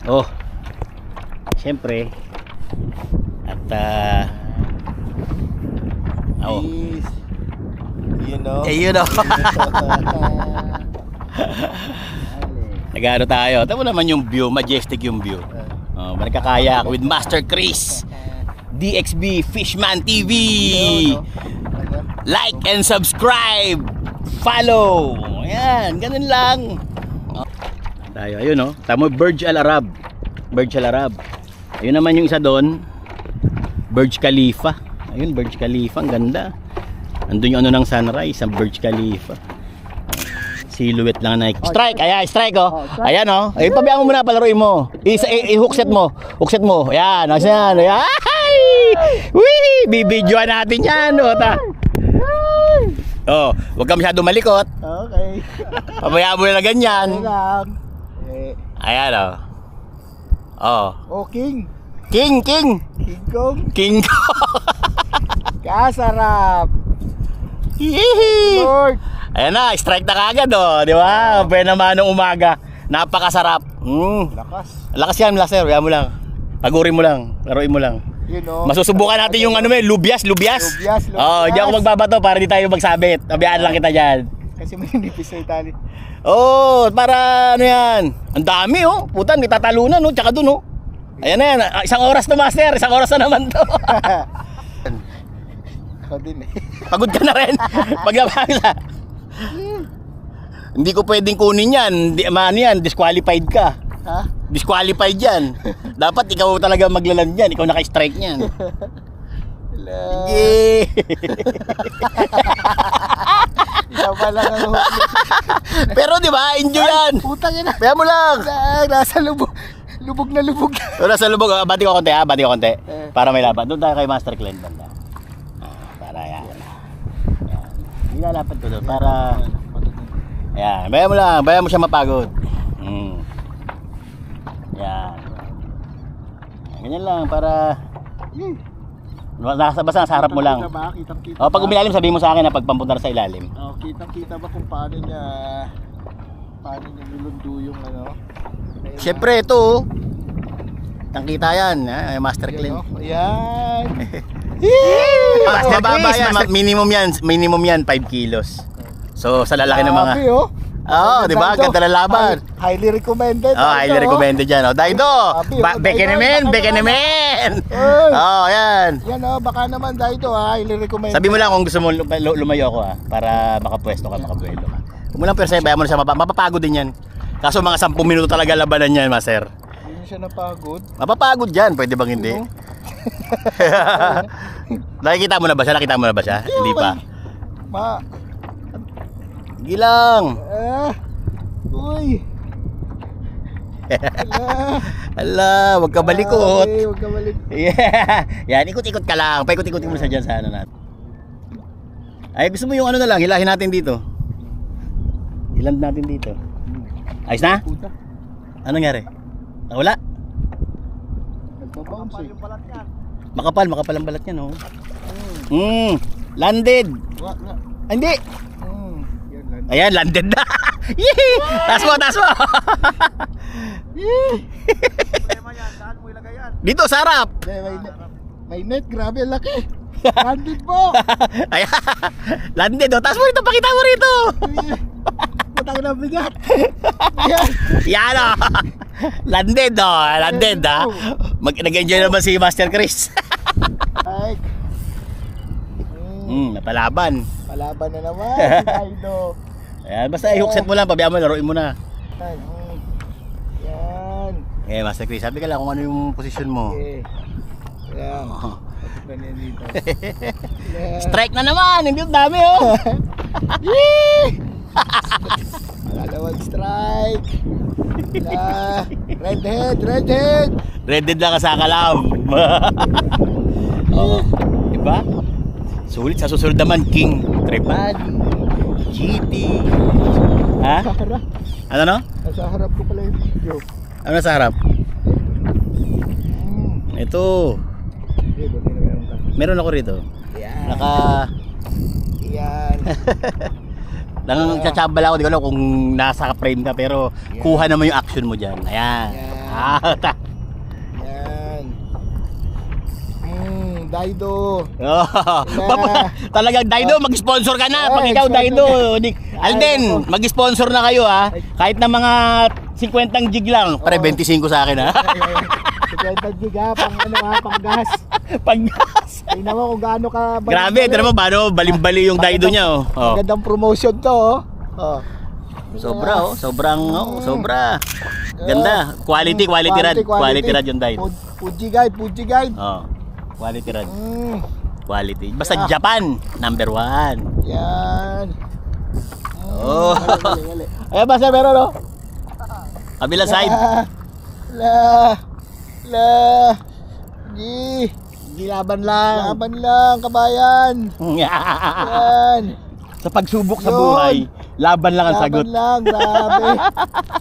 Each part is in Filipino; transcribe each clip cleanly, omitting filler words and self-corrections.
Oh, siyempre. At oh. You know. You know. Nag-ano tayo. Tama naman yung view, majestic yung view. Oh, nagkakayak with Master Chris. DXB Fishman TV. Like and subscribe. Follow. Ayan, ganun lang. Tayo, ayun oh. Tamo Burj Al Arab. Burj Al Arab. Ayun naman yung isa doon. Burj Khalifa. Ayun, Burj Khalifa, ang ganda. Andun yung ano ng sunrise, ang Burj Khalifa. Silhouette lang na. Strike, ayan, strike oh. Ayan oh. Ay, pabayaan mo muna, palaruin mo. I-hookset mo. Hookset mo. Ayan, ayan, ayan. Wee! Bibidyoan natin yan, oh, ta. Oh, huwag ka masyado malikot. Okay. Pabayaan mo na ganyan. Ayan oh. Oh. Oh, King. King. King Kong. King Kong. Kasarap. Hihi. Lord. Ayan na, strike na kagad oh, di ba? Pwede naman ng umaga. Napakasarap. Lakas. Lakas yan, Laser. Kaya mo lang. Pagurin mo lang. Laruin mo lang. You know. Masusubukan natin yung ano may lubyas. Lubyas. Oh, di ako magbabato para di tayo magsabit. Abiyaan lang kita dyan. Kasi may nipis sa Italy. Oh, para ano yan. Ang dami oh. Putan, may tatalunan oh. Tsaka dun oh. Ayan na yan. Isang oras to, Master. Isang oras na naman to. Ako din eh. Pagod ka na rin. Paglabasa. Hindi ko pwedeng kunin yan. Ano yan, disqualified ka. Ha? Disqualified yan. Dapat ikaw talaga maglaland yan. Ikaw naka-strike niyan. Yeah. Isa pa lang ang huli. Pero di ba, enjoy yan. Putang ina. Kaya mo lang. Nasa lubog. Lubog na lubog. Pero sa lubog, bati ko konti ha, bati ko konti. Para may laban. Doon tayo kay Master Glenn banda. Para yan. Nilalapad ko doon para ayan, bayan mo lang, bayan mo siya mapagod. Yan. Ganyan lang para basta nasa harap mo lang. O, pag umilalim sabihin mo sa akin na pagpampunta sa ilalim. Oh, kitang-kita ba kung paano niya nilundo yung ano? Siyempre ito, tangkita yan, Master Glenn. Ayan. Master Baba yan, minimum yan 5 kilos. So sa lalaki ng mga oh, di ba? Ganda na laban. Highly recommended. Oh, highly recommended yan. Oh, Daido. Beke naman. Oh, yan. Yan oh, baka naman Daido highly recommended. Sabi mo lang kung gusto mo lumayo ako para makapwesto ka, makabuelo ka. Kung mo lang pero bayan mo na siya, mapapagod din yan. Kaso mga 10 minuto talaga labanan yan, Master. Hindi siya napagod. Mapapagod yan, pwede bang hindi? Nakikita mo na ba siya? Nakita mo na ba siya? Hindi pa. Gilang. Uy. Ala, wag ka balikot. Wag ka balikot. Yeah. Yan, ikot-ikot ka lang. Paikot-ikot mo sa dyan sa ano natin. Ay, gusto mo yung ano na lang, hilahin natin dito. Iland natin dito. Ayos na? Anong nangyari? Wala? Nagbabounce yung balat yan. Makapal ang balat niya, no? Landed. Hindi. Ayan, landed na. Yee! Taas mo. Dito, sa harap. May net, grabe, laki. Landed po. Ayan, landed, oh. Taas mo rito, pakita mo rito. Patang na bigat. Yan, oh. Landed, oh. Landed, ha. Nag-enjoy naman si Master Chris. Ay. Napalaban. Palaban na naman si Daido. Ayan, basta i-hookset mo lang, pabayaan mo, laruin mo na. Yan. Master Chris, sabi ka lang kung ano yung posisyon mo. Yan. Ganyan dito. Strike na naman, hindi yung dami, oh. Dalawang strike. Redhead. Redhead lang ka sa kalab. Oh, diba? Sulit sa susunod naman, King, Trepadi, GT. Ha? Ano no? Nasa harap ko pala yung video. Ano sa harap? Ito. Meron ako rito. Yan. Naka... Yan. Nangangatsaba lang ako, di ko alam kung nasa frame ka, pero kuha naman yung action mo dyan. Ayan. Yan. Yan. Daido. Talagang Daido, mag-sponsor ka na. Pag ikaw Daido, Alden, mag-sponsor na kayo ha. Kahit na mga 50 gig lang, pare 25 sa akin ha. 50 gig ha, pang gas. Paggas. Tingnan mo kung gaano ka Grabe, tignan mo paano balimbali yung Daido niya oh. Magandang promotion to oh. Sobra oh, sobra. Ganda, quality rad yung Daido. Fuji guide. Oh. Quality rad. Quality. Basta Japan, number 1. Yan. Oh. Gali. Ayan ba, sir, meron no? Kabila side. Laban lang, kabayan. Yan. Sa pagsubok sa buhay, laban lang ang sagot. Laban lang, grabe.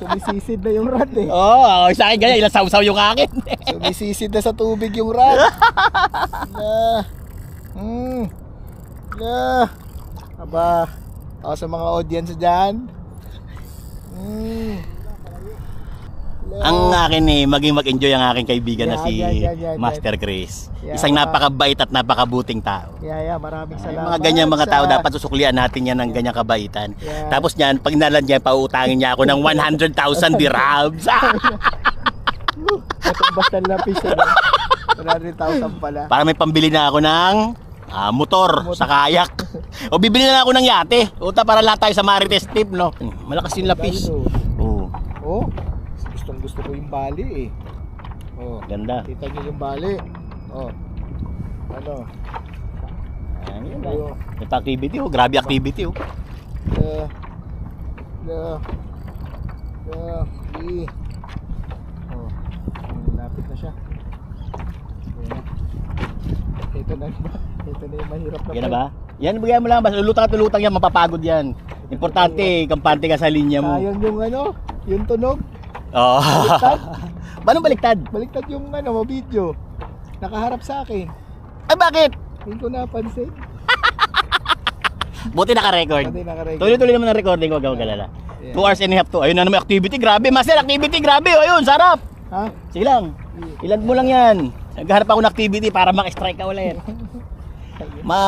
Sumisisid na yung rad eh. Oo, sa akin ganyan, ilang saw-saw yung akin. Sumisisid na sa tubig yung rad. Aba, ako sa mga audience dyan. Ang akin maging mag-enjoy ang aking kaibigan na si Yan. Master Chris. Yeah, Isang napakabait at napakabuting tao. Maraming salamat. Mga ganyang mga tao, dapat susuklian natin yan ng ganyang kabaitan. Yeah. Tapos niyan, pag nalan niya, pautangin niya ako ng 100,000 dirhams. Basta lapis yan. 100,000 pala. Para may pambili na ako ng motor sa kayak. O bibili na ako ng yate. Uta para lahat tayo sa Marites Trip, no? Malakas yung lapis. Oh, gusto ko yung bali eh. Oh, ganda. kita niyo yung bali. Oh. Ano? Ayun na. Ito activity oh, grabe activity oh. Oh, lapit na siya. Ito na yung mahirap na. Yan na ba? Yan, bigyan mo lang. Basta lulutang at lulutang yan, mapapagod yan. Importante, kampante ka sa linya mo. Sayang yung yung tunog. Oo. Baliktad? Paano baliktad? Baliktad yung video. Nakaharap sa akin. Ay, bakit? Hindi ko napansin. Buti naka-record. Tuloy-tuloy naman ang recording, huwag ako galala. 2 hours and a half to. Ayun na naman activity, grabe. Master, activity, grabe. Ayun, sarap. Ha? Sige lang. Ilan mo lang yan. Naghaharap ako ng activity para mak-strike ka ulit.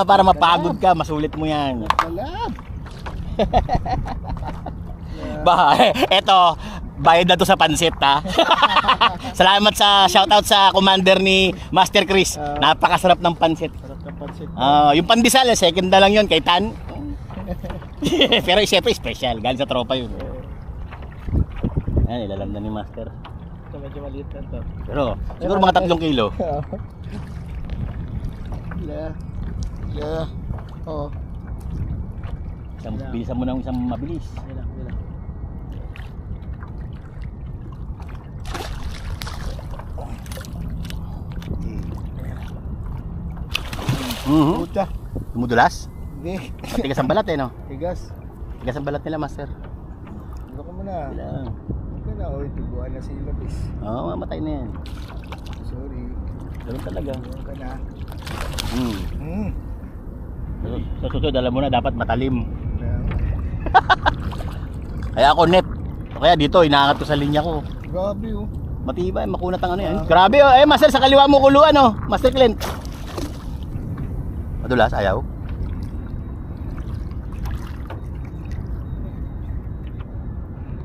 Para mapagod ka, masulit mo yan. Alam. Eto, bayad na to sa pansit ha. Salamat sa shoutout sa commander ni Master Chris. Napakasarap ng pansit. Sarap ng pansit. Yung pandesal, second na lang yun kay Tan. Pero siyempre special, galing sa tropa yun. Ayan, ilalam na ni Master. Ito medyo maliit na to. Pero siguro mga 3 kilo. Oh. Bilisan mo na isang mabilis. Wala. Puta. Dumudulas? Hindi. Matigas ang balat no? Tigas. Tigas ang balat nila, Master. Ito ko muna. Bilang. Ito na, tubuan na si Lapis. Oo, mamatay na yan. Sorry. Ganun talaga. Tubuan ka na. Sa susunod, alam mo na, dapat matalim. Kaya ako net. O kaya dito, inaangat ko sa linya ko. Grabe oh. Matibay, makunat ang ano yan. Grabe oh. Master, sa kaliwa mo kuluan oh. Master Clint. Madulas, ayaw.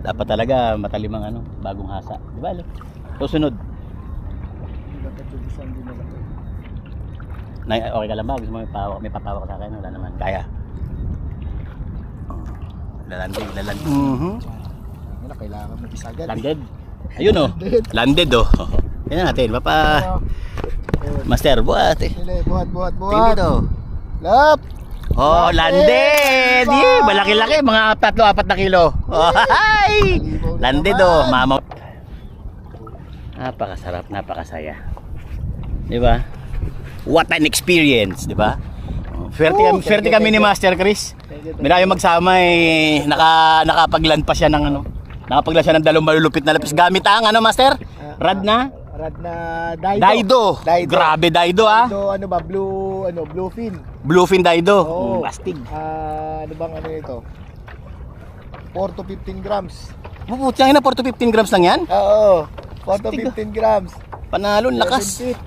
Dapat talaga matalim ang bagong hasa. Di ba, Ale? Susunod. Dapat yung isang din na lang. Okay ka lang ba? Gusto mo may papawa ka sa akin? Wala naman. Kaya. Lalanding. Wala, kailangan mo isagad. Landed. Ayun oh. Landed oh. Tingnan natin. Master, buhat eh. Buhat. Tingnan dito. Lap! Oh, landed! Yeah, malaki-laki. Mga 3-4 na kilo. Oh, hi! Landed oh. Mama. Napakasarap, napakasaya. Di ba? What an experience, di ba? Swerte kami ni Master Chris. Minayo magsama nakapagland pa siya ng nakapagland siya ng 2 malulupit na lapis gamit ang Master? Rad na Daido. Grabe Daido Daido, blue ano, bluefin. Bluefin Daido. Oo. Astig. Ano bang ano ito? 4 to 15 grams. Mabuti na 4 to 15 grams lang yan. Oo. 4 to Astig, 15 grams. Panalo, lakas. 7 feet.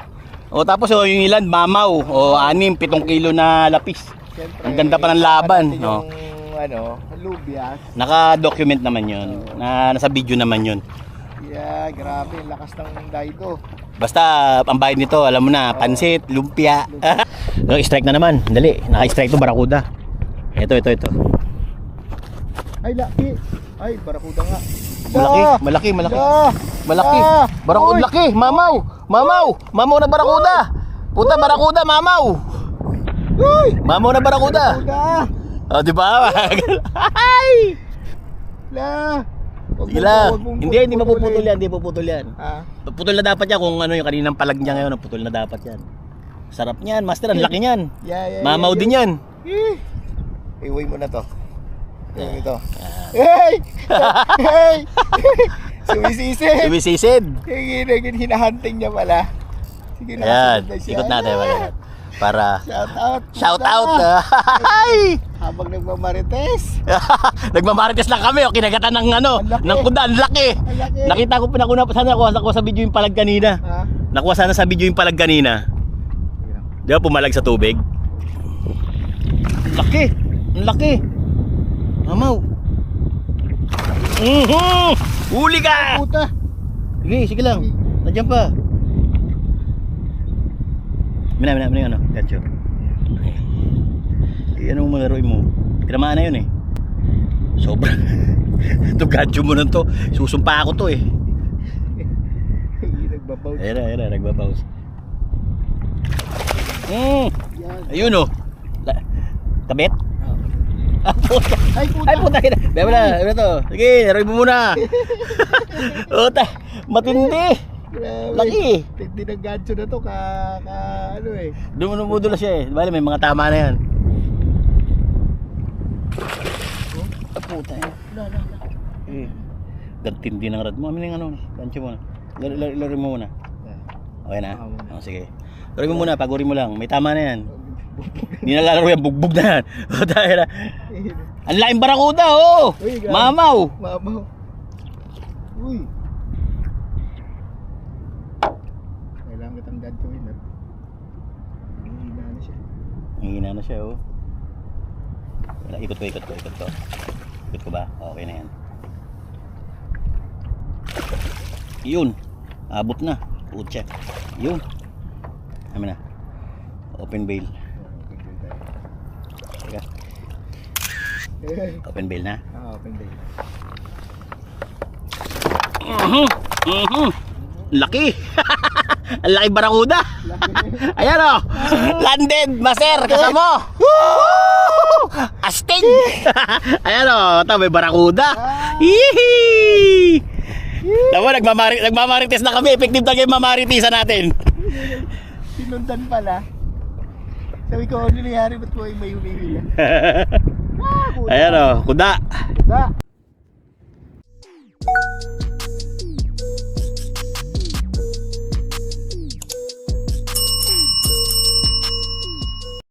O tapos yung ilan, mamaw. O 6, 7 kilo na lapis. Siyempre, Ang ganda pa ng laban, natin no? Yung ano, lubias. Naka-document naman yun. Nasa video naman yun. Yeah, grabe, ang lakas ng Daido. Basta, ang bayad nito, alam mo na, pansit, lumpia. Strike na naman. Dali, naka-strike to, barakuda. Ito. Ay, laki. Ay, barakuda nga. Malaki. Da! Malaki. Da! Barakuda, Uy! laki. Mamaw na barakuda. Puta, barakuda, mamaw. Uy! Mamaw na barakuda. Barakuda! O, di ba? Ay! La! Sige lang. Hindi mapuputol yan, hindi puputol yan. Ha? Putol na dapat yan kung ano yung kaninang palag niya ngayon, putol na dapat yan. Sarap niyan, master, ang laki niyan. Yeah, Mamaw din yan. Iuwi mo na to. Iuwi ito. Hey! Hey! Sumisisid! Ibisisid. Hinahunting niya pala. Sige na. Ayan, susunod na siya. ikot natin. Para Shout out. Ay! Habang nagmamarites. Nagmamarites lang kami, kinagatan ng ano, Ang laki. ng kuda, ang laki. Ang laki. Nakita ko sana nakuha sa video yung palag kanina. Ha? Nakuha sana sa video yung palag kanina. Di ba pumalag sa tubig? Laki! Ang laki! Mamaw! Huli ka! Puta. Sige lang. Nandiyan pa. Mina yung ano, gancho. Ano mo laruin mo? Tinamaan na yun eh. Sobra. Ito gancho mo na to. Susumpa ako to eh. Nagbabaw. Ayan, nagbabaws. Yan. Ayun oh. Kabit? Puta. Ay, puta. Ay puta. Bebe na, to. Sige, laruin mo muna. Puta, matindi. Grabe. Laki. Hindi ng gancho na to ano eh. Dumudula siya eh. Bale, may mga tama na yan. Oh, puta eh. Gantindi ng rad mo. Amin yung ano, gancho mo na. Laruin mo muna. Okay na? Oh, sige. Laruin mo muna, pagurin mo lang. May tama na yan. Hindi na lalaro yan, bugbog na yan. Dahil na. Ang laking barakuda, oh! Uy, grabe. Mamaw! Mamaw. Uy. Kailangan kitang gantuin at hihina na siya. Hihina na siya, oh. Wala, ikot ko. Ikot ko ba? Okay na yan. Yun. Abot na. Putya. Yun. Amin na. Open bail. Teka. Open bail na. Open day. Laki. Ang laki barakuda. Ayan o. Landed, master, kasama. Astig. Ayan o. Ito, may barakuda. Hihi. Tama, nagmamarites na kami. Effective na kayo mamaritisan natin. Sinundan pala. Sabi ko, ano nangyari? Ba't ko ay may humihila? Ayan o. Kuda. Da!